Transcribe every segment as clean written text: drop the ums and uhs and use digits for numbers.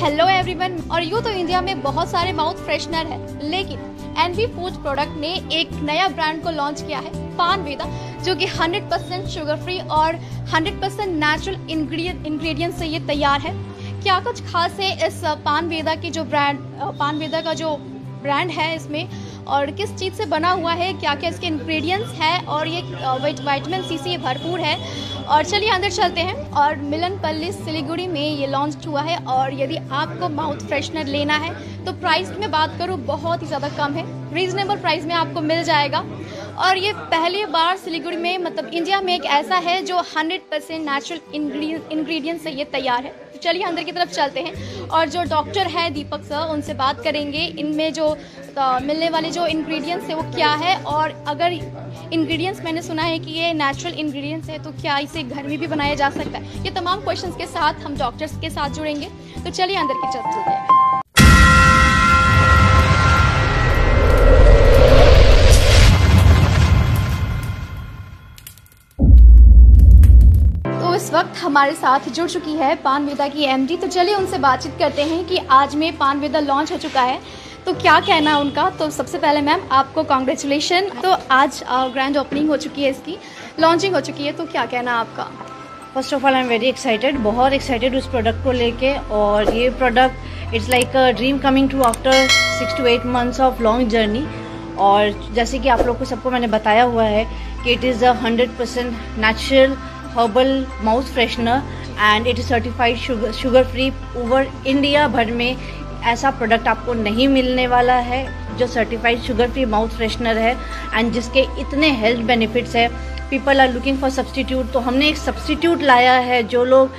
Hello everyone. और यूँ तो इंडिया में बहुत सारे माउथ फ्रेशनर है, लेकिन एनवी फूड प्रोडक्ट ने एक नया ब्रांड को लॉन्च किया है, पानवेदा, जो कि 100% शुगर फ्री और 100% नेचुरल इंग्रेडिएंट से ये तैयार है। क्या कुछ खास है इस पानवेदा का जो ब्रांड है इसमें, और किस चीज़ से बना हुआ है, क्या क्या इसके इंग्रेडिएंट्स हैं, और ये विटामिन सी से भरपूर है। और चलिए अंदर चलते हैं। और मिलनपल्ली सिलीगुड़ी में ये लॉन्च हुआ है। और यदि आपको माउथ फ्रेशनर लेना है तो प्राइस में बात करूँ बहुत ही ज़्यादा कम है, रीज़नेबल प्राइस में आपको मिल जाएगा। और ये पहली बार सिलीगुड़ी में, मतलब इंडिया में एक ऐसा है जो 100% नेचुरल इंग्रेडिएंट से ये तैयार है। तो चलिए अंदर की तरफ चलते हैं और जो डॉक्टर है दीपक सर, उनसे बात करेंगे इनमें जो मिलने वाले जो इंग्रेडिएंट्स है वो क्या है, और अगर इंग्रेडिएंट्स मैंने सुना है कि ये नेचुरल इंग्रेडिएंट्स है तो क्या इसे घर में भी बनाया जा सकता है। ये तमाम क्वेश्चंस के साथ हम डॉक्टर्स के साथ जुड़ेंगे। तो चलिए अंदर की तरफ चलते हैं। इस वक्त हमारे साथ जुड़ चुकी है पानवेदा की एमडी। तो चलिए उनसे बातचीत करते हैं कि आज में पानवेदा लॉन्च हो चुका है तो क्या कहना है उनका। तो सबसे पहले मैम आपको कॉन्ग्रेचुलेशन। तो आज ग्रैंड ओपनिंग हो चुकी है, इसकी लॉन्चिंग हो चुकी है, तो क्या कहना है आपका? First of all I am very excited, बहुत एक्साइटेड उस प्रोडक्ट को लेके। और ये product it's like a dream coming true after 6 to 8 months of long journey. और जैसे कि आप लोग को सबको मैंने बताया हुआ है कि it is a 100% natural herbal mouth freshener and it is certified sugar free. Over India भर में ऐसा प्रोडक्ट आपको नहीं मिलने वाला है जो certified sugar free mouth freshener है एंड जिसके इतने हेल्थ बेनिफिट्स है। People are looking for substitute, तो हमने एक सब्सटीट्यूट लाया है। जो लोग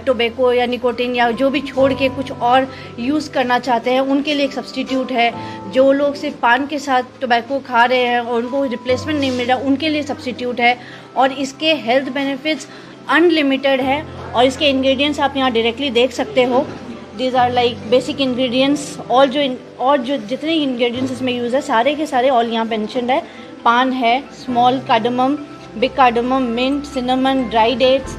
टोबैको या निकोटीन या जो भी छोड़ के कुछ और यूज़ करना चाहते हैं उनके लिए एक सब्सटीट्यूट है। जो लोग सिर्फ पान के साथ टोबैको खा रहे हैं और उनको रिप्लेसमेंट नहीं मिल रहा, उनके लिए सब्सटीट्यूट है। और इसके हेल्थ बेनिफिट्स अनलिमिटेड है। और इसके इंग्रेडिएंट्स आप यहाँ डायरेक्टली देख सकते हो। These are like basic ingredients. और जो जितने इंग्रेडिएंट्स इसमें यूज़ है सारे के सारे ऑल यहाँ मेंशन्ड है। पान है, small cardamom, big cardamom, mint, cinnamon, dry dates,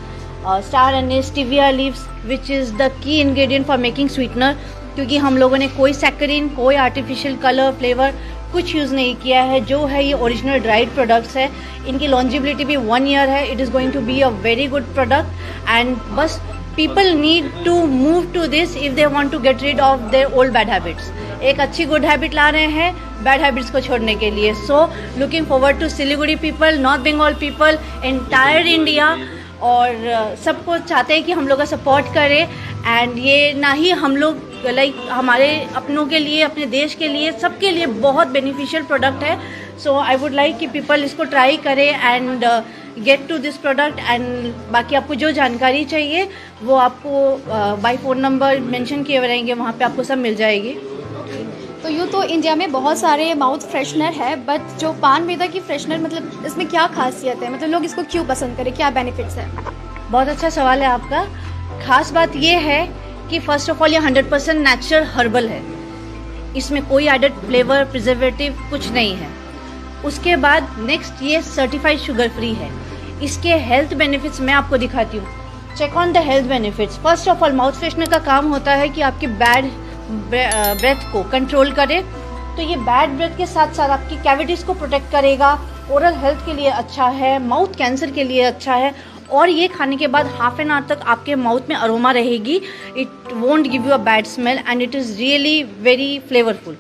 star anise, stevia leaves, which is the key ingredient for making sweetener. क्योंकि हम लोगों ने कोई सैकरीन, कोई आर्टिफिशियल कलर, फ्लेवर कुछ यूज़ नहीं किया है। जो है ये ओरिजिनल ड्राइड प्रोडक्ट्स है। इनकी लॉन्जिबिलिटी भी 1 year है। It is going to be a very good product and बस people need to move to this if they want to get rid of their old bad habits। एक अच्छी good habit ला रहे हैं bad habits को छोड़ने के लिए। So looking forward to Siliguri people, north Bengal people, entire India. और सबको चाहते हैं कि हम लोग का सपोर्ट करें। एंड ये ना ही हम लोग हमारे अपनों के लिए, अपने देश के लिए, सबके लिए बहुत बेनिफिशियल प्रोडक्ट है। सो आई वुड लाइक कि पीपल इसको ट्राई करें and get to this product. And बाकी आपको जो जानकारी चाहिए वो आपको बाय फ़ोन नंबर मेंशन किए हुए रहेंगे, वहाँ पे आपको सब मिल जाएगी। तो यूँ तो इंडिया में बहुत सारे माउथ फ्रेशनर है, बट जो पानवेदा की फ्रेशनर, मतलब इसमें क्या खासियत है, मतलब लोग इसको क्यों पसंद करें, क्या बेनिफिट्स है? बहुत अच्छा सवाल है आपका। खास बात ये है कि फर्स्ट ऑफ ऑल ये 100% नेचुरल हर्बल है। इसमें कोई एडेड फ्लेवर, प्रिजर्वेटिव कुछ नहीं है। उसके बाद नेक्स्ट ये सर्टिफाइड शुगर फ्री है। इसके हेल्थ बेनिफिट्स मैं आपको दिखाती हूँ। Check on the health benefits. First of all mouth freshener का काम होता है कि आपकी बैड ब्रेथ को कंट्रोल करे। तो ये बैड ब्रेथ के साथ साथ आपकी कैविटीज़ को प्रोटेक्ट करेगा। ओरल हेल्थ के लिए अच्छा है, माउथ कैंसर के लिए अच्छा है। और ये खाने के बाद हाफ एन आवर तक आपके माउथ में अरोमा रहेगी। It won't give you a bad smell and it is really very flavourful.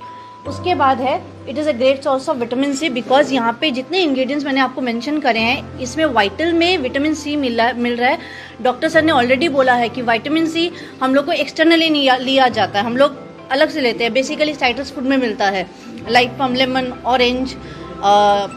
उसके बाद है it is a great source of vitamin C, because यहाँ पे जितने इंग्रेडिएंट्स मैंने आपको मेंशन करे हैं इसमें वाइटल में विटामिन सी मिल रहा है। डॉक्टर सर ने ऑलरेडी बोला है कि विटामिन सी हम लोग को एक्सटर्नली लिया जाता है, हम लोग अलग से लेते हैं। बेसिकली साइट्रस फूड में मिलता है, लाइक प्लम, लेमन, ऑरेंज,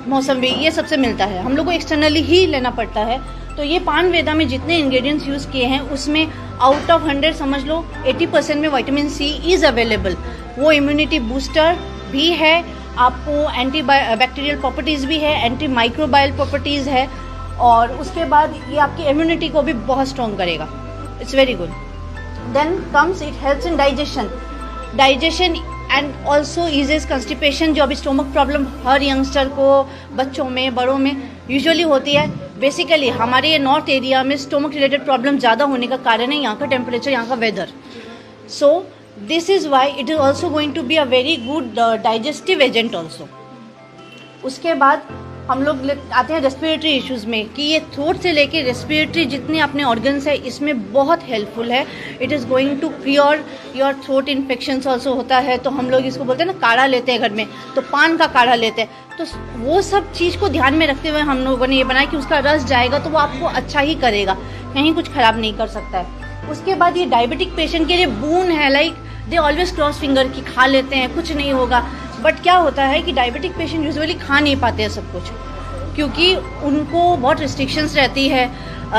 मौसम्बी, ये सबसे मिलता है। हम लोग को एक्सटर्नली ही लेना पड़ता है। तो ये पानवेदा में जितने इंग्रेडिएंट्स यूज़ किए हैं उसमें आउट ऑफ 100 समझ लो 80% में विटामिन सी इज़ अवेलेबल। वो इम्यूनिटी बूस्टर भी है, आपको एंटी बैक्टीरियल प्रॉपर्टीज़ भी है, एंटी माइक्रोबायल प्रॉपर्टीज़ है। और उसके बाद ये आपकी इम्यूनिटी को भी बहुत स्ट्रॉन्ग करेगा। It's very good. Then comes it helps in digestion and also eases constipation, जो अभी स्टोमक प्रॉब्लम हर यंगस्टर को, बच्चों में, बड़ों में यूजुअली होती है। बेसिकली हमारे ये नॉर्थ एरिया में स्टोमक रिलेटेड प्रॉब्लम ज़्यादा होने का कारण है यहाँ का टेम्परेचर, यहाँ का weather. So this is why it is also going to be a very good digestive agent also. उसके बाद हम लोग आते हैं रेस्पिरेटरी इश्यूज़ में कि ये थ्रोट से लेके रेस्पिरेटरी जितने अपने ऑर्गन्स है इसमें बहुत हेल्पफुल है। It is going to cure your throat infections also होता है। तो हम लोग इसको बोलते हैं ना काढ़ा लेते हैं घर में, तो पान का काढ़ा लेते हैं। तो वो सब चीज़ को ध्यान में रखते हुए हम लोगों ने ये बनाया कि उसका रस जाएगा तो वो आपको अच्छा ही करेगा, कहीं कुछ ख़राब नहीं कर सकता है। उसके बाद ये डायबिटिक पेशेंट के लिए बून है, like they always cross finger की खा लेते हैं कुछ नहीं होगा, बट क्या होता है कि डायबिटिक पेशेंट यूजुअली खा नहीं पाते हैं सब कुछ, क्योंकि उनको बहुत रिस्ट्रिक्शंस रहती है।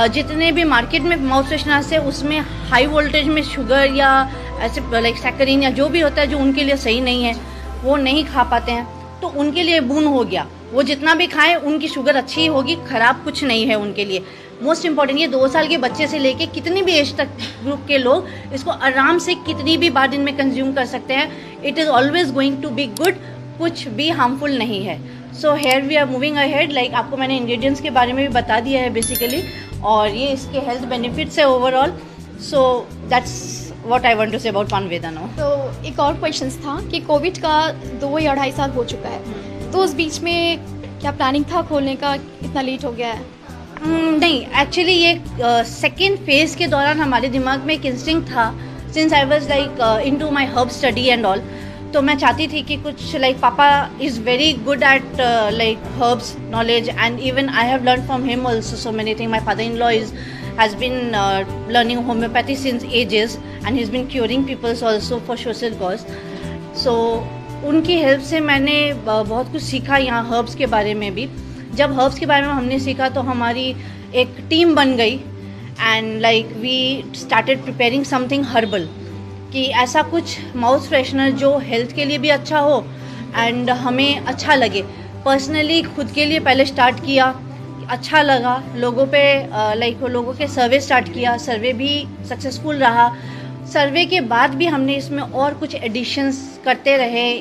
जितने भी मार्केट में माउथ फ्रेशनर्स है उसमें हाई वोल्टेज में शुगर या ऐसे लाइक सैकरीन या जो भी होता है जो उनके लिए सही नहीं है वो नहीं खा पाते हैं। तो उनके लिए बून हो गया, वो जितना भी खाएं उनकी शुगर अच्छी होगी, खराब कुछ नहीं है उनके लिए। मोस्ट इम्पॉर्टेंट ये 2 साल के बच्चे से लेके कितनी भी एज तक ग्रुप के लोग इसको आराम से कितनी भी बार दिन में कंज्यूम कर सकते हैं। It is always going to be good, कुछ भी हार्मफुल नहीं है। So here we are moving ahead, like आपको मैंने इंग्रेडिएंट्स के बारे में भी बता दिया है बेसिकली, और ये इसके हेल्थ बेनिफिट्स है overall. So that's what I want to say about Panveda now. तो एक और क्वेश्चन था कि कोविड का 2 या 2.5 साल हो चुका है, तो उस बीच में क्या प्लानिंग था खोलने का, इतना लेट हो गया है? नहीं, एक्चुअली ये सेकेंड फेज के दौरान हमारे दिमाग में एक इंस्टिंक्ट था, since I was like into my herb study and all. तो मैं चाहती थी कि कुछ लाइक पापा is very good at like herbs knowledge and even I have learn from him also so many thing. My father in law has been learning homeopathy since ages and he's been curing people also for social cause. So उनकी help से मैंने बहुत कुछ सीखा यहाँ herbs के बारे में भी। जब हर्ब्स के बारे में हमने सीखा तो हमारी एक टीम बन गई and like we started preparing something herbal, कि ऐसा कुछ माउथ फ्रेशनर जो हेल्थ के लिए भी अच्छा हो एंड हमें अच्छा लगे। पर्सनली खुद के लिए पहले स्टार्ट किया, अच्छा लगा लोगों पे, लाइक लोगों के सर्वे स्टार्ट किया, सर्वे भी सक्सेसफुल रहा। सर्वे के बाद भी हमने इसमें और कुछ एडिशंस करते रहे,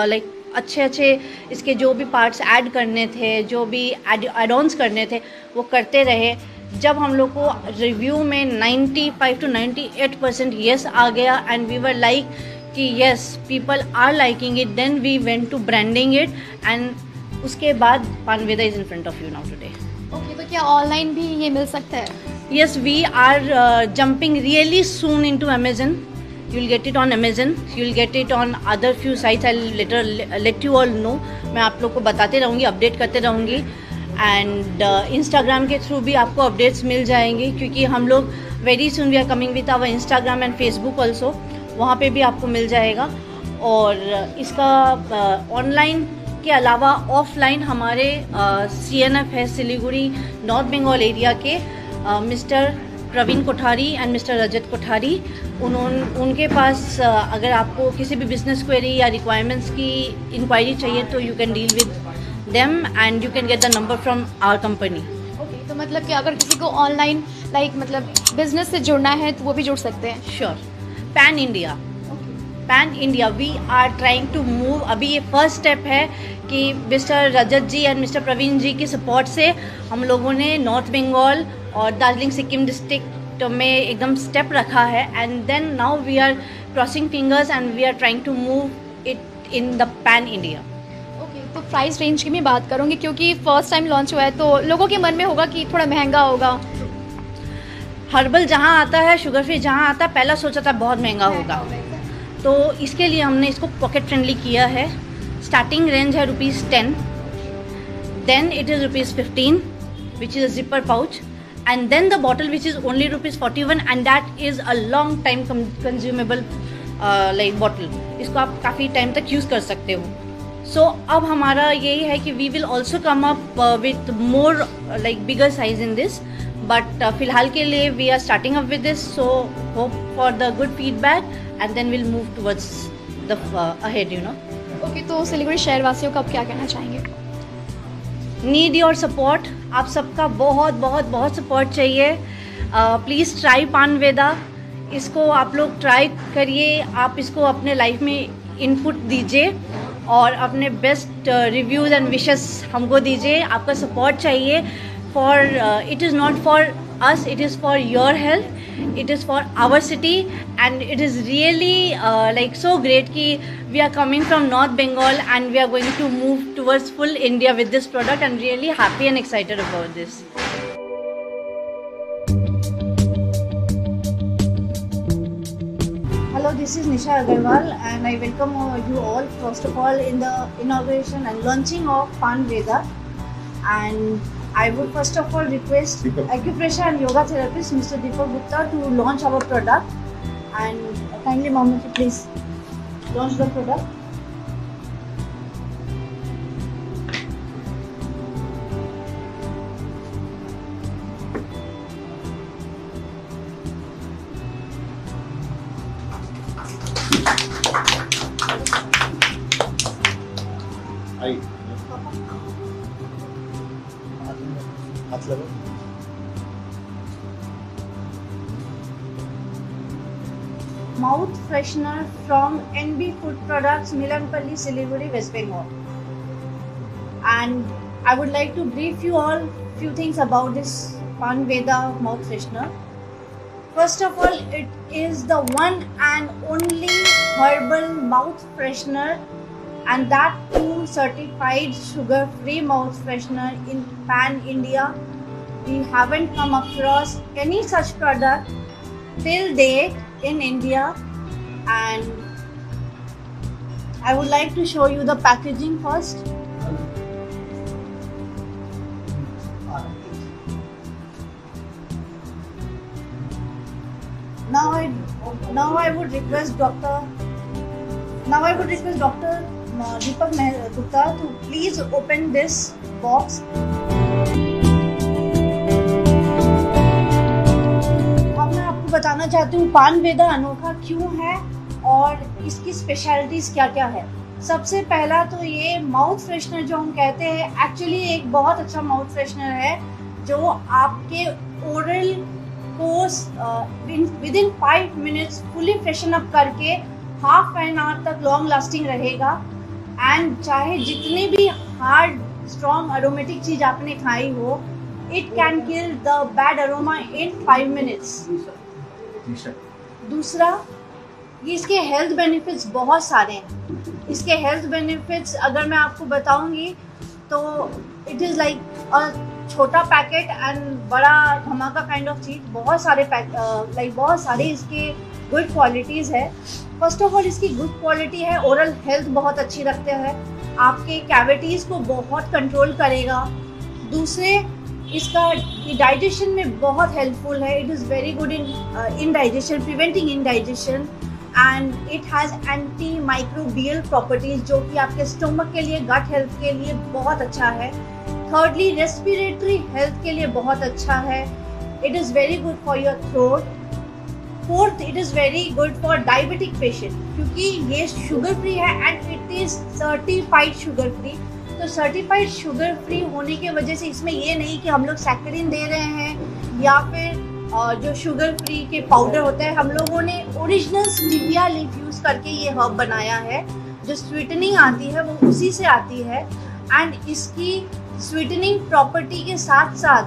लाइक अच्छे इसके जो भी पार्ट्स ऐड करने थे, जो भी एड ऑन्स करने थे वो करते रहे। जब हम लोग को रिव्यू में 95 to 98% येस आ गया एंड वी वर लाइक कि yes people are liking it, then we went to branding it and उसके बाद Panveda is in front of you now today. Okay, तो क्या ऑनलाइन भी ये मिल सकता है? Yes, we are jumping really soon into Amazon. You'll get it on Amazon. You'll get it on other few sites. I'll later let you all know. मैं आप लोग को बताते रहूँगी, अपडेट करते रहूँगी एंड इंस्टाग्राम के थ्रू भी आपको अपडेट्स मिल जाएंगे, क्योंकि हम लोग very soon we are coming with our Instagram and Facebook also, वहाँ पे भी आपको मिल जाएगा। और इसका ऑनलाइन के अलावा ऑफलाइन हमारे CNF है सिलीगुड़ी नॉर्थ बंगाल एरिया के mister Praveen Kothari and mister Rajat Kothari, उनके पास अगर आपको किसी भी बिजनेस क्वेरी या रिक्वायरमेंट्स की इंक्वायरी चाहिए तो you can deal with them and you can get the number from our company. Okay, तो मतलब कि अगर किसी को ऑनलाइन लाइक मतलब बिजनेस से जुड़ना है तो वो भी जुड़ सकते हैं? Sure. Pan India we are trying to move. अभी ये फर्स्ट स्टेप है कि mister Rajat ji and mister Praveen ji की सपोर्ट से हम लोगों ने नॉर्थ बंगाल और दार्जिलिंग सिक्किम डिस्ट्रिक्ट में एकदम स्टेप रखा है and then now we are crossing fingers and we are trying to move it in the pan India. Okay, तो प्राइस रेंज की मैं बात करूँगी क्योंकि फर्स्ट टाइम लॉन्च हुआ है तो लोगों के मन में होगा कि थोड़ा महंगा होगा। हर्बल जहाँ आता है, शुगर फ्री जहाँ आता है, पहला सोचा था बहुत महंगा होगा, तो इसके लिए हमने इसको पॉकेट फ्रेंडली किया है। स्टार्टिंग रेंज है ₹10, then it is ₹15 which is a zipper pouch and then the bottle which is only ₹41 and that is a long time consumable like bottle. इसको आप काफ़ी टाइम तक यूज़ कर सकते हो। सो अब हमारा यही है कि we will also come up with more like bigger size in this, but फिलहाल के लिए we are starting up with this. So hope for the good feedback and then we'll move towards the ahead, you know. Okay, तो सिलीगुड़ी शहर वासियों का आप क्या कहना चाहेंगे? नीड योर सपोर्ट, आप सबका बहुत बहुत बहुत सपोर्ट चाहिए। प्लीज़ ट्राई पानवेदा, इसको आप लोग ट्राई करिए, आप इसको अपने लाइफ में इनपुट दीजिए और अपने बेस्ट रिव्यूज़ एंड विशेस हमको दीजिए। आपका सपोर्ट चाहिए for it is not for us, it is for your health, it is for our city, and it is really like so great ki we are coming from North Bengal and we are going to move towards full India with this product. I'm really happy and excited about this. Hello, this is Nisha Agarwal and I welcome you all first of all in the inauguration and launching of Pan Veda. And I would first of all request acupressure and yoga therapist Mr. Deepak Gupta to launch our product. And kindly Mama, please launch the product. Mouth freshener from NB Food Products, Milanpalli, Siliguri, West Bengal. And I would like to brief you all few things about this Pan Veda mouth freshener. First of all, it is the one and only herbal mouth freshener, and that too certified sugar-free mouth freshener in Pan India. We haven't come across any such product till date in India, and I would like to show you the packaging first. Now I would request Dr. Deepak Gupta to please open this box. बताना चाहती हूँ पान वेदा अनोखा क्यों है और इसकी specialities क्या क्या है। सबसे पहला तो ये माउथ फ्रेशनर जो हम कहते हैं, एक्चुअली एक बहुत अच्छा माउथ फ्रेशनर है जो आपके ओरल को with in 5 minutes fully freshen up करके हाफ एन आवर तक लॉन्ग लास्टिंग रहेगा। एंड चाहे जितनी भी हार्ड स्ट्रॉन्ग अरोमेटिक चीज आपने खाई हो, it can kill the bad aroma in 5 minutes. दूसरा, ये इसके हेल्थ बेनिफिट्स बहुत सारे हैं। इसके हेल्थ बेनिफिट्स अगर मैं आपको बताऊंगी तो इट इज़ लाइक अ छोटा पैकेट एंड बड़ा धमाका काइंड ऑफ चीज। बहुत सारे इसके गुड क्वालिटीज़ है। फर्स्ट ऑफ ऑल इसकी गुड क्वालिटी है, ओरल हेल्थ बहुत अच्छी रखते हैं, आपके कैविटीज़ को बहुत कंट्रोल करेगा। दूसरे, इसका डाइजेशन में बहुत हेल्पफुल है। It is very good in digestion, preventing in digestion, and it has anti microbial properties जो कि आपके स्टोमक के लिए, गट हेल्थ के लिए बहुत अच्छा है। थर्डली, रेस्पिरेटरी हेल्थ के लिए बहुत अच्छा है। It is very good for your throat. Fourth, it is very good for diabetic patient क्योंकि ये शुगर फ्री है and it is certified sugar free. तो सर्टिफाइड शुगर फ्री होने के वजह से इसमें ये नहीं कि हम लोग सैकरिन दे रहे हैं या फिर जो शुगर फ्री के पाउडर होता है। हम लोगों ने ओरिजिनल स्टीविया लीफ यूज़ करके ये हर्ब बनाया है। जो स्वीटनिंग आती है वो उसी से आती है, एंड इसकी स्वीटनिंग प्रॉपर्टी के साथ साथ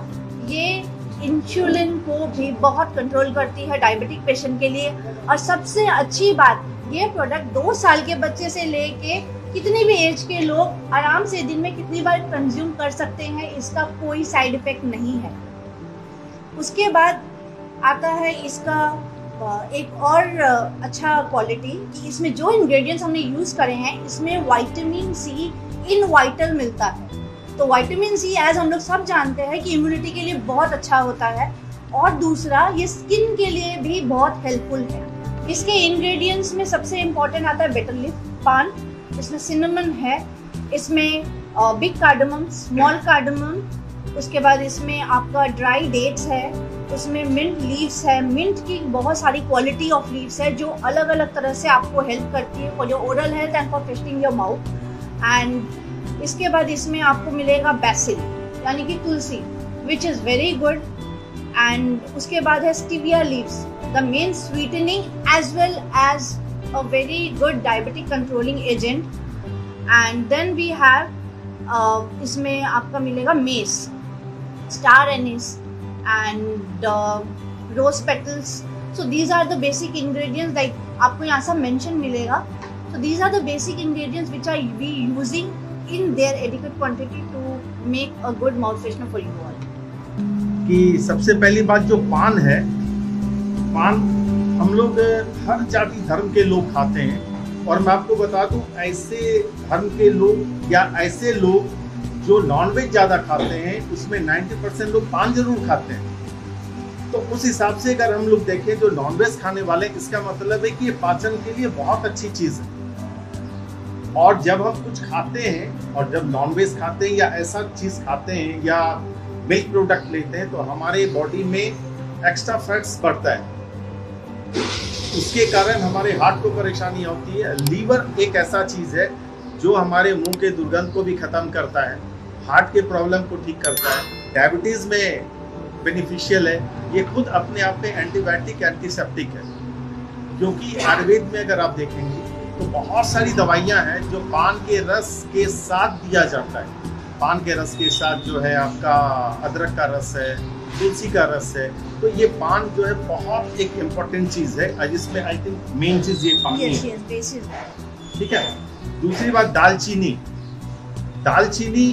ये इंसुलिन को भी बहुत कंट्रोल करती है डायबिटिक पेशेंट के लिए। और सबसे अच्छी बात, ये प्रोडक्ट 2 साल के बच्चे से लेके कितनी भी एज के लोग आराम से दिन में कितनी बार कंज्यूम कर सकते हैं, इसका कोई साइड इफेक्ट नहीं है। उसके बाद आता है इसका एक और अच्छा क्वालिटी कि इसमें जो इंग्रेडिएंट्स हमने यूज़ करे हैं, इसमें विटामिन सी इन वाइटल मिलता है। तो विटामिन सी एज हम लोग सब जानते हैं कि इम्यूनिटी के लिए बहुत अच्छा होता है, और दूसरा ये स्किन के लिए भी बहुत हेल्पफुल है। इसके इंग्रेडिएंट्स में सबसे इम्पोर्टेंट आता है बेटर लीफ पान, इसमें सिनेमन है, इसमें बिग कार्डमम, स्मॉल कार्डमम, उसके बाद इसमें आपका ड्राई डेट्स है, उसमें मिंट लीव्स है। मिंट की बहुत सारी क्वालिटी ऑफ लीव्स है जो अलग अलग तरह से आपको हेल्प करती है for your oral health and for freshening your mouth. And इसके बाद इसमें आपको मिलेगा बेसिल यानी कि तुलसी, which is very good. And उसके बाद है stevia leaves, the main sweetening as well as a very good diabetic controlling agent. And then we have इसमें आपका मिलेगा mace, star anise, and rose petals. So these are the basic ingredients, like आपको यहाँ सब mention मिलेगा. So these are the basic ingredients which are we using in their adequate quantity to make a good mouth freshener for you all. कि सबसे पहली बात जो पान है, पान हम लोग हर जाति धर्म के लोग खाते हैं, और मैं आपको बता दूं ऐसे धर्म के लोग या ऐसे लोग जो नॉनवेज ज़्यादा खाते हैं उसमें 90% लोग पान जरूर खाते हैं. तो उस हिसाब से अगर हम लोग देखें जो नॉनवेज खाने वाले, इसका मतलब है कि ये पाचन के लिए बहुत अच्छी चीज़ है. और जब हम कुछ खाते हैं और जब नॉनवेज खाते हैं या ऐसा चीज़ खाते हैं या मिल्क प्रोडक्ट लेते हैं तो हमारे बॉडी में एक्स्ट्रा फैट्स बढ़ता है. उसके कारण हमारे हार्ट को परेशानी होती है. लीवर एक ऐसा चीज़ है जो हमारे मुंह के दुर्गंध को भी ख़त्म करता है, हार्ट के प्रॉब्लम को ठीक करता है, डायबिटीज़ में बेनिफिशियल है. ये खुद अपने आप में एंटीबायोटिक एंटीसेप्टिक है. क्योंकि आयुर्वेद में अगर आप देखेंगे तो बहुत सारी दवाइयाँ हैं जो पान के रस के साथ दिया जाता है. पान के रस के साथ जो है आपका अदरक का रस है, तुलसी का रस है. तो ये पान जो है बहुत एक इम्पोर्टेंट चीज़ है जिसमें आई थिंक मेन चीज़ ये पान है. ठीक है. दूसरी बात दालचीनी. दालचीनी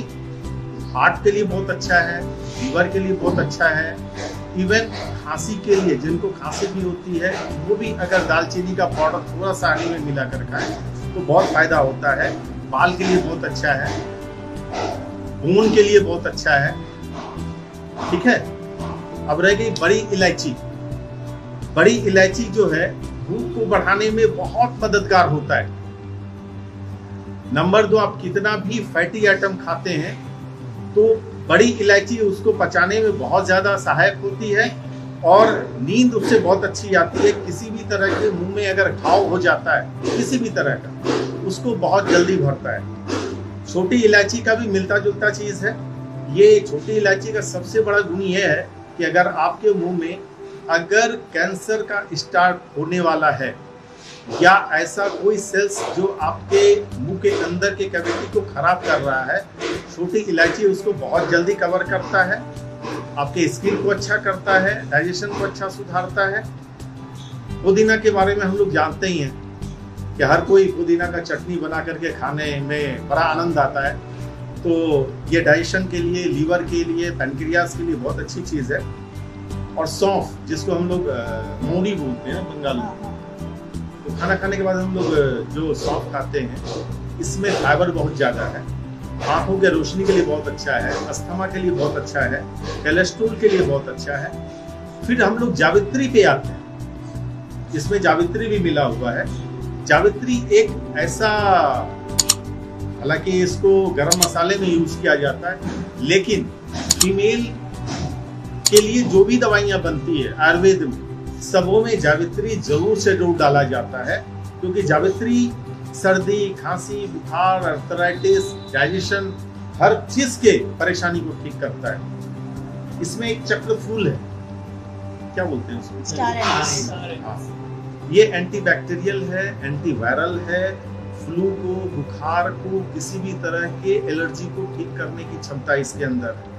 हार्ट के लिए बहुत अच्छा है, लीवर के लिए बहुत अच्छा है. इवन खांसी के लिए, जिनको खांसी भी होती है वो भी अगर दालचीनी का पाउडर थोड़ा सा पानी में मिला कर खाएं तो बहुत फायदा होता है. बाल के लिए बहुत अच्छा है, खून के लिए बहुत अच्छा है. ठीक है. अब रह गई बड़ी इलायची. बड़ी इलायची जो है भूख को बढ़ाने में बहुत मददगार होता है. नंबर 2, आप कितना भी फैटी आइटम खाते हैं तो बड़ी इलायची उसको पचाने में बहुत ज़्यादा सहायक होती है और नींद उससे बहुत अच्छी आती है. किसी भी तरह के मुंह में अगर घाव हो जाता है किसी भी तरह का, उसको बहुत जल्दी भरता है. छोटी इलायची का भी मिलता जुलता चीज़ है. ये छोटी इलायची का सबसे बड़ा गुण ये है कि अगर आपके मुंह में अगर कैंसर का स्टार्ट होने वाला है या ऐसा कोई सेल्स जो आपके मुंह के अंदर के कैविटी को खराब कर रहा है, छोटी इलायची उसको बहुत जल्दी कवर करता है, आपके स्किन को अच्छा करता है, डाइजेशन को अच्छा सुधारता है. पुदीना के बारे में हम लोग जानते ही हैं कि हर कोई पुदीना का चटनी बना करके खाने में बड़ा आनंद आता है. तो ये डाइजेशन के लिए, लीवर के लिए, पैनक्रियास के लिए बहुत अच्छी चीज़ है. और सौंफ, जिसको हम लोग मूढ़ी बोलते हैं बंगाली, तो खाना खाने के बाद हम लोग जो सौंफ खाते हैं इसमें फाइबर बहुत ज़्यादा है. आँखों के रोशनी के लिए बहुत अच्छा है, अस्थमा के लिए बहुत अच्छा है, कोलेस्ट्रॉल के लिए बहुत अच्छा है. फिर हम लोग जावित्री पे आते हैं, जिसमें जावित्री भी मिला हुआ है. जावित्री एक ऐसा, हालांकि इसको गरम मसाले में यूज किया जाता है, लेकिन फीमेल के लिए जो भी दवाइयाँ बनती है आयुर्वेद में, सबों में जावित्री जरूर से जरूर डाला जाता है. क्योंकि जावित्री सर्दी, खांसी, बुखार, अर्थराइटिस, डाइजेशन, हर चीज के परेशानी को ठीक करता है. इसमें एक चक्र फूल है, क्या बोलते हैं उसको? स्टार एनिस. ये एंटीबैक्टीरियल है, एंटीवायरल है. फ्लू को, बुखार को, किसी भी तरह के एलर्जी को ठीक करने की क्षमता इसके अंदर है.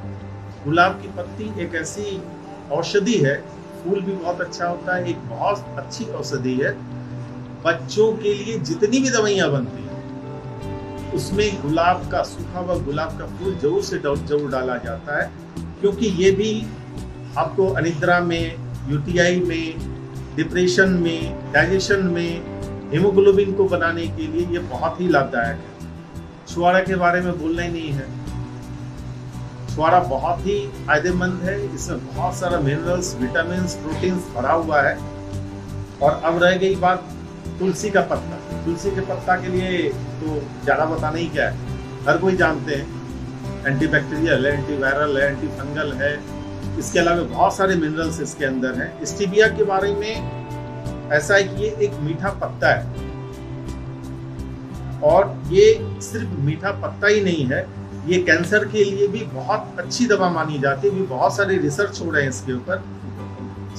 गुलाब की पत्ती एक ऐसी औषधि है, फूल भी बहुत अच्छा होता है, एक बहुत अच्छी औषधि है. बच्चों के लिए जितनी भी दवाइयाँ बनती हैं उसमें गुलाब का, सूखा हुआ गुलाब का फूल जरूर से जरूर डाला जाता है. क्योंकि ये भी आपको अनिद्रा में, यूटीआई में, डिप्रेशन में, डाइजेशन में, हीमोग्लोबिन को बनाने के लिए ये बहुत ही लाभदायक है. छुआरा के बारे में बोलना ही नहीं है. छुआरा बहुत ही फायदेमंद है. इसमें बहुत सारा मिनरल्स, विटामिन्स, प्रोटीन्स भरा हुआ है. और अब रह गई बात तुलसी का पत्ता. तुलसी के पत्ता के लिए तो ज़्यादा बताना ही क्या है, हर कोई जानते हैं. एंटीबैक्टीरियल है, एंटीवायरल है, एंटीफंगल है. इसके अलावा बहुत सारे मिनरल्स इसके अंदर हैं. स्टीविया के बारे में ऐसा है कि ये एक मीठा पत्ता है, और ये सिर्फ मीठा पत्ता ही नहीं है, ये कैंसर के लिए भी बहुत अच्छी दवा मानी जाती है. भी बहुत सारे रिसर्च हो रहे हैं इसके ऊपर.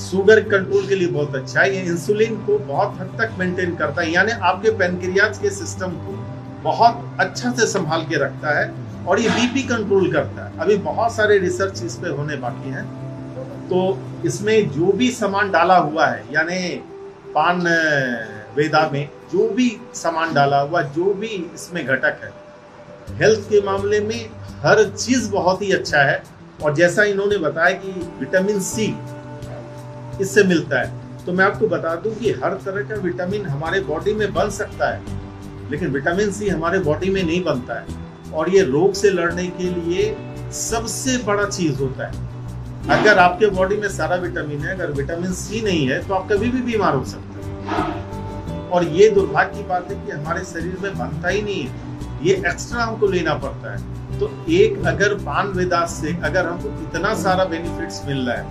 शुगर कंट्रोल के लिए बहुत अच्छा है. ये इंसुलिन को बहुत हद तक मेंटेन करता है, यानी आपके पैनक्रियाज के सिस्टम को बहुत अच्छा से संभाल के रखता है. और ये बीपी कंट्रोल करता है. अभी बहुत सारे रिसर्च इस पे होने बाकी हैं. तो इसमें जो भी सामान डाला हुआ है, यानी पान वेदा में जो भी सामान डाला हुआ, जो भी इसमें घटक है, हेल्थ के मामले में हर चीज बहुत ही अच्छा है। और जैसा इन्होंने बताया कि विटामिन सी इससे मिलता है, तो मैं आपको बता दूं कि हर तरह का विटामिन हमारे बॉडी में बन सकता है, लेकिन विटामिन सी हमारे बॉडी में नहीं बनता है। और ये रोग से लड़ने के लिए सबसे बड़ा चीज होता है। अगर आपके बॉडी में सारा विटामिन है, अगर विटामिन सी नहीं है तो आप कभी भी बीमार हो सकते हैं। और ये दुर्भाग्य की बात है कि हमारे शरीर में बनता ही नहीं है, ये एक्स्ट्रा हमको लेना पड़ता है। तो एक अगर पान वेदा से अगर हमको इतना सारा बेनिफिट्स मिल रहा है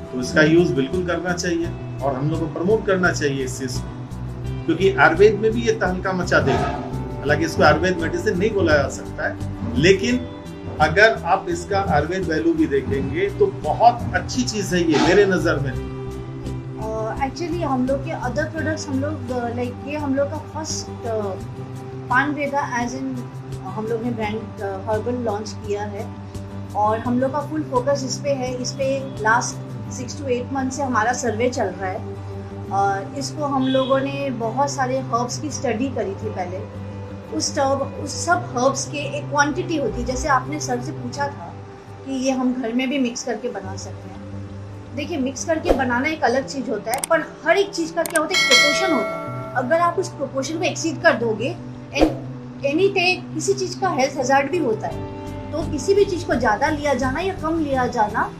तो इसका यूज बिल्कुल करना चाहिए और हम लोग को प्रमोट करना चाहिए इस चीज को, क्योंकि आयुर्वेद में भी ये तहलका मचा देगा। हालांकि इसको आयुर्वेद मेडिसिन नहीं बोला जा सकता है, लेकिन अगर आप इसका आयुर्वेद वैल्यू भी देखेंगे तो बहुत अच्छी चीज है ये मेरे नजर में। एक्चुअली हम लोग के अदर प्रोडक्ट्स हम लोग लाइक ये हम लोग का फर्स्ट पान वेदा एज इन हम लोग ने ब्रांड हर्बल लॉन्च किया है और हम लोग का फुल फोकस इस पे है। इस पे लास्ट 6 to 8 मंथ से हमारा सर्वे चल रहा है। इसको हम लोगों ने बहुत सारे हर्ब्स की स्टडी करी थी पहले। उस सब हर्ब्स के एक क्वांटिटी होती है, जैसे आपने सर से पूछा था कि ये हम घर में भी मिक्स करके बना सकते हैं। देखिए, मिक्स करके बनाना एक अलग चीज़ होता है, पर हर एक चीज़ का क्या होता है, एक प्रोपोर्शन होता है। अगर आप उस प्रोपोर्शन को एक्सीड कर दोगे, एनी किसी चीज़ का हेल्थ हैजार्ड भी होता है, तो किसी भी चीज़ को ज़्यादा लिया जाना या कम लिया जाना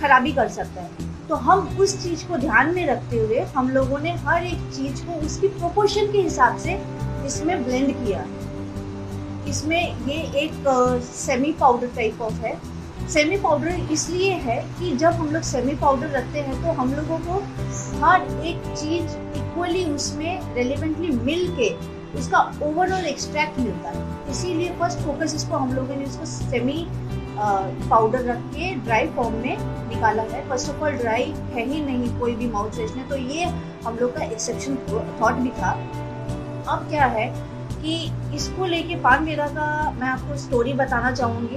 खराबी कर सकता है। तो हम उस चीज़ को ध्यान में रखते हुए हम लोगों ने हर एक चीज़ को उसकी प्रोपोर्शन के हिसाब से इसमें ब्लेंड किया। इसमें ये एक सेमी पाउडर टाइप ऑफ है। सेमी पाउडर इसलिए है कि जब हम लोग सेमी पाउडर रखते हैं तो हम लोगों को हर एक चीज़ इक्वली उसमें रेलिवेंटली मिल के उसका ओवरऑल एक्सट्रैक्ट मिलता है। इसीलिए फर्स्ट फोकस इसको हम लोगों ने इसको सेमी पाउडर रख के ड्राई फॉर्म में निकाला है। फर्स्ट ऑफ ऑल ड्राई है ही नहीं कोई भी माउथ फ्रेशनर, तो ये हम लोग का एक्सेप्शन थॉट भी था। अब क्या है कि इसको लेके पान वेदा का मैं आपको स्टोरी बताना चाहूँगी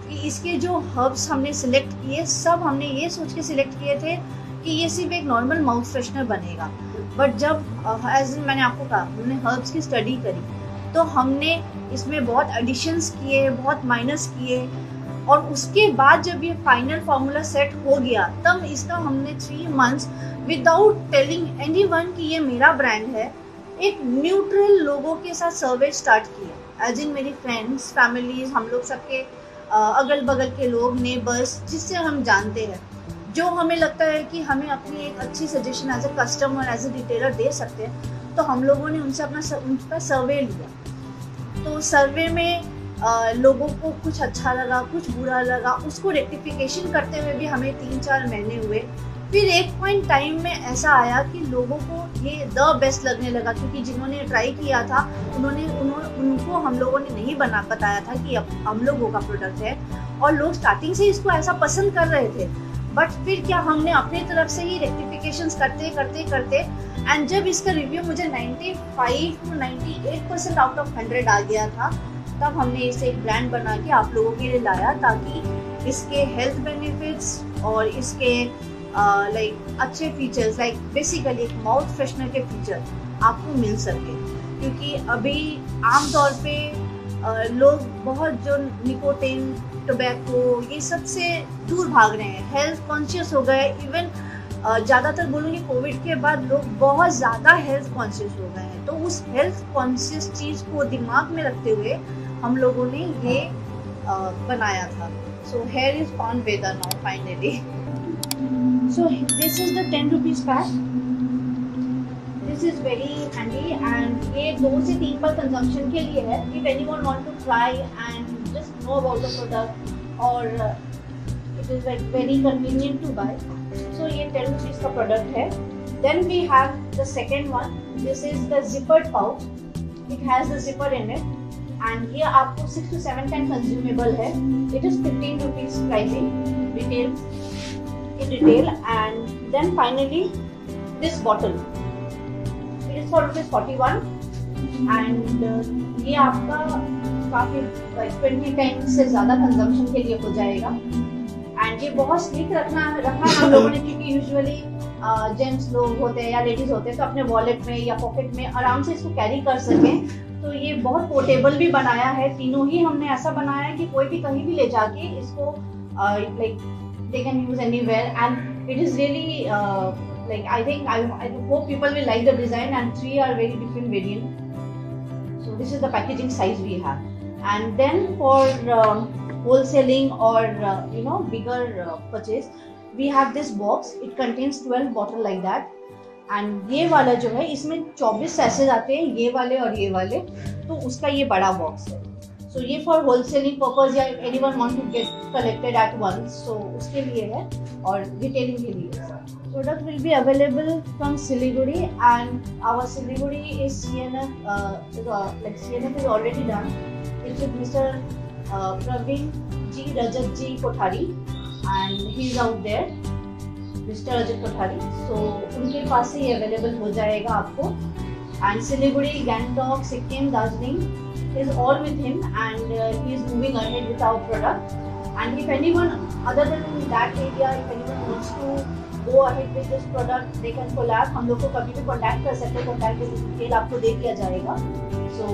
कि इसके जो हर्ब्स हमने सिलेक्ट किए, सब हमने ये सोच के सिलेक्ट किए थे कि ये सिर्फ एक नॉर्मल माउथ फ्रेशनर बनेगा। बट जब एज मैंने आपको कहा, हमने हर्ब्स की स्टडी करी तो हमने इसमें बहुत एडिशंस किए, बहुत माइनस किए, और उसके बाद जब ये फाइनल फार्मूला सेट हो गया तब इसका हमने 3 मंथ्स विदाउट टेलिंग एनीवन कि ये मेरा ब्रांड है, एक न्यूट्रल लोगों के साथ सर्वे स्टार्ट किया। एज इन मेरी फ्रेंड्स, फैमिलीज, हम लोग सबके अगल बगल के लोग, नेबर्स, जिससे हम जानते हैं, जो हमें लगता है कि हमें अपनी एक अच्छी suggestion as a customer, as a retailer दे सकते हैं, तो हम लोगों ने उनसे उनका सर्वे लिया। तो सर्वे में लोगों को कुछ अच्छा लगा, कुछ बुरा लगा, उसको रेक्टिफिकेशन करते हुए भी हमें 3-4 महीने हुए। फिर एक पॉइंट टाइम में ऐसा आया कि लोगों को ये द बेस्ट लगने लगा, क्योंकि जिन्होंने ट्राई किया था उनको हम लोगों ने नहीं बताया था कि अब हम लोगों का प्रोडक्ट है, और लोग स्टार्टिंग से इसको ऐसा पसंद कर रहे थे। बट फिर क्या, हमने अपनी तरफ से ही रेक्टिफिकेशंस करते एंड जब इसका रिव्यू मुझे 95 to 98% आउट ऑफ 100 आ गया था, तब हमने इसे एक ब्रांड बना के आप लोगों के लिए लाया, ताकि इसके हेल्थ बेनिफिट्स और इसके लाइक अच्छे फीचर्स, लाइक बेसिकली एक माउथ फ्रेशनर के फीचर आपको मिल सके। क्योंकि अभी आमतौर पे लोग बहुत जो निकोटिन, टोबैको, ये सब से दूर भाग रहे हैं, हेल्थ कॉन्शियस हो गए। इवन ज़्यादातर बोलूँगी कोविड के बाद लोग बहुत ज़्यादा हेल्थ कॉन्शियस हो गए हैं। तो उस हेल्थ कॉन्शियस चीज़ को दिमाग में रखते हुए हम लोगों ने ये बनाया था। सो here is paan veda now finally. So this is the 10 rupees pack. This is very handy and ये 2 से 3 पर कंजम्पशन के लिए है। If anyone want to try and just know about the product, और it is like very convenient to buy. So ये 10 rupees का product है। Then we have the second one, this is the zippered pouch. It has the zipper in it and ये आपको 6 to 7 times consumable है। It is 15 rupees pricing retail in retail। and then finally this bottle, it is for ₹41 and ये आपका काफी 20 times से ज्यादा consumption के लिए हो जाएगा। एंड ये बहुत स्लीक रखा है हम लोगों ने, क्योंकि यूजुअली जेंट्स लोग होते हैं या लेडीज होते हैं तो अपने वॉलेट में या पॉकेट में आराम से इसको कैरी कर सकें। तो ये बहुत पोर्टेबल भी बनाया है, तीनों ही हमने ऐसा बनाया है कि कोई भी कहीं भी ले जाके इसको like they can use anywhere and it is really like I hope people will like the design, and 3 are very different variant. So this is the packaging size we have. And then for wholesaling or bigger purchase, we have this box. It contains 12 bottle like that. And ये वाला जो है इसमें 24 सैशेज आते हैं, ये वाले और ये वाले, तो उसका ये बड़ा बॉक्स है। So ये for wholesaling purpose या anyone want to get collected at once, so उसके लिए है और retailing के लिए। Product will be available from Siliguri, and our Siliguri is CNF. CNF is already done. It's with Mr. Praveen G. Rajat G. Kothari, and he is out there, Mr. Rajat Kothari. So उनके पास से ये available हो जाएगा आपको। And Siliguri, Gangtok, Sikkim, Darjeeling is all with him, and he is moving ahead with our product. And if anyone other than that area, if anyone wants to go ahead with this product, they can collab. हम लोग को कभी भी contact कर सकते हैं, contact detail आपको दे दिया जाएगा। So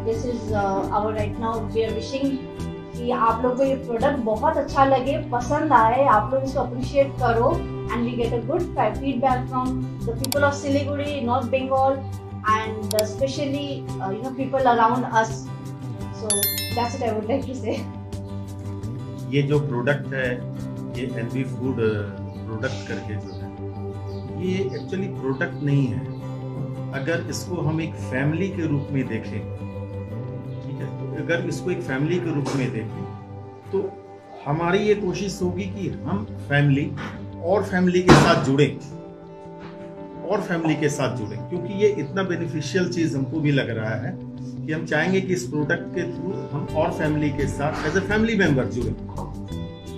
this is our right now we are wishing कि आप लोग को ये प्रोडक्ट बहुत अच्छा लगे, पसंद आए, आप लोग इसको अप्रिशिएट करो, and we get a good feedback from the people of Siliguri, North Bengal, and especially people around us. So that's what I would like to say. ये जो प्रोडक्ट है, ये NB फूड प्रोडक्ट करके जो है, ये actually product नहीं है। अगर इसको हम एक फैमिली के रूप में देखें, ठीक है, तो अगर इसको एक फैमिली के रूप में देखें तो हमारी ये कोशिश होगी कि हम फैमिली के साथ जुड़ें और फैमिली के साथ जुड़ें, क्योंकि ये इतना बेनिफिशियल चीज़ हमको भी लग रहा है कि हम चाहेंगे कि इस प्रोडक्ट के थ्रू हम और फैमिली के साथ एज ए फैमिली मेंबर जुड़ें।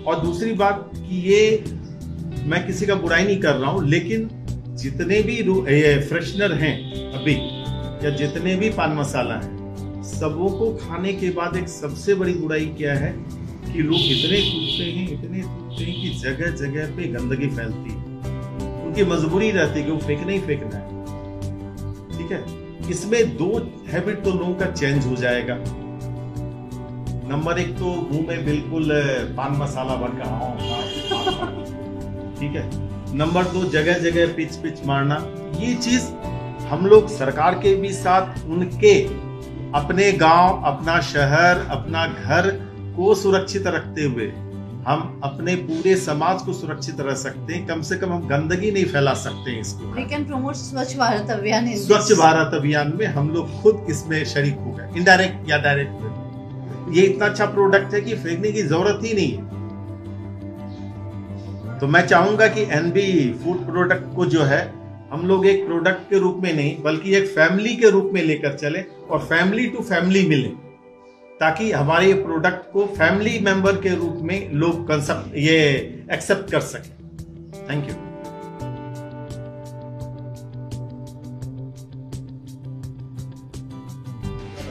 और दूसरी बात कि ये मैं किसी का बुराई नहीं कर रहा हूँ, लेकिन जितने भी फ्रेशनर हैं अभी या जितने भी पान मसाला हैं, सबों को खाने के बाद एक सबसे बड़ी बुराई क्या है कि लोग इतने टूटते हैं कि जगह जगह पे गंदगी फैलती है। उनकी मजबूरी रहती है कि वो फेंकना ही फेंकना है। ठीक है, इसमें 2 हैबिट तो लोगों का चेंज हो जाएगा। नंबर 1 तो मुंह में बिल्कुल पान मसाला भर कर, ठीक है। नंबर 2 जगह जगह पिच मारना। ये चीज हम लोग सरकार के भी साथ उनके अपने गांव, अपना शहर, अपना घर को सुरक्षित रखते हुए हम अपने पूरे समाज को सुरक्षित रह सकते हैं। कम से कम हम गंदगी नहीं फैला सकते हैं इसको। We can promote स्वच्छ भारत अभियान। स्वच्छ भारत अभियान में हम लोग खुद इसमें शरीक हो गए, इनडायरेक्ट या डायरेक्ट। ये इतना अच्छा प्रोडक्ट है कि फेंकने की जरूरत ही नहीं है। तो मैं चाहूंगा कि NB फूड प्रोडक्ट को जो है हम लोग एक प्रोडक्ट के रूप में नहीं बल्कि एक फैमिली के रूप में लेकर चले और फैमिली टू फैमिली मिले, ताकि हमारे ये प्रोडक्ट को फैमिली मेंबर के रूप में लोग कंसेप्ट ये एक्सेप्ट कर सके। Thank you.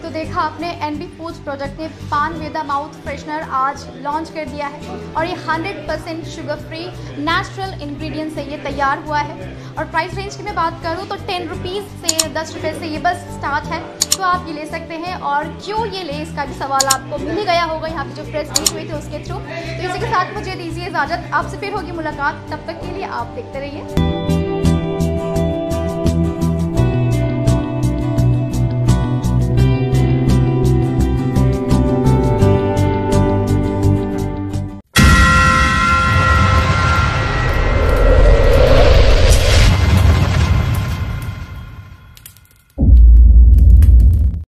तो देखा आपने, NB फूड्स प्रोडक्ट ने पानवेदा माउथ फ्रेशनर आज लॉन्च कर दिया है और ये 100% शुगर फ्री नेचुरल इंग्रेडिएंट से ये तैयार हुआ है। और प्राइस रेंज की मैं बात करूँ तो 10 रुपीज़ से 10 रुपये से ये बस स्टार्ट है, तो आप ये ले सकते हैं। और क्यों ये ले, इसका भी सवाल आपको मिल ही गया होगा यहाँ पे जो प्रेस मीट हुई थी उसके थ्रू। तो इसी के साथ मुझे दीजिए इजाज़त, आपसे फिर होगी मुलाकात, तब तक के लिए आप देखते रहिए।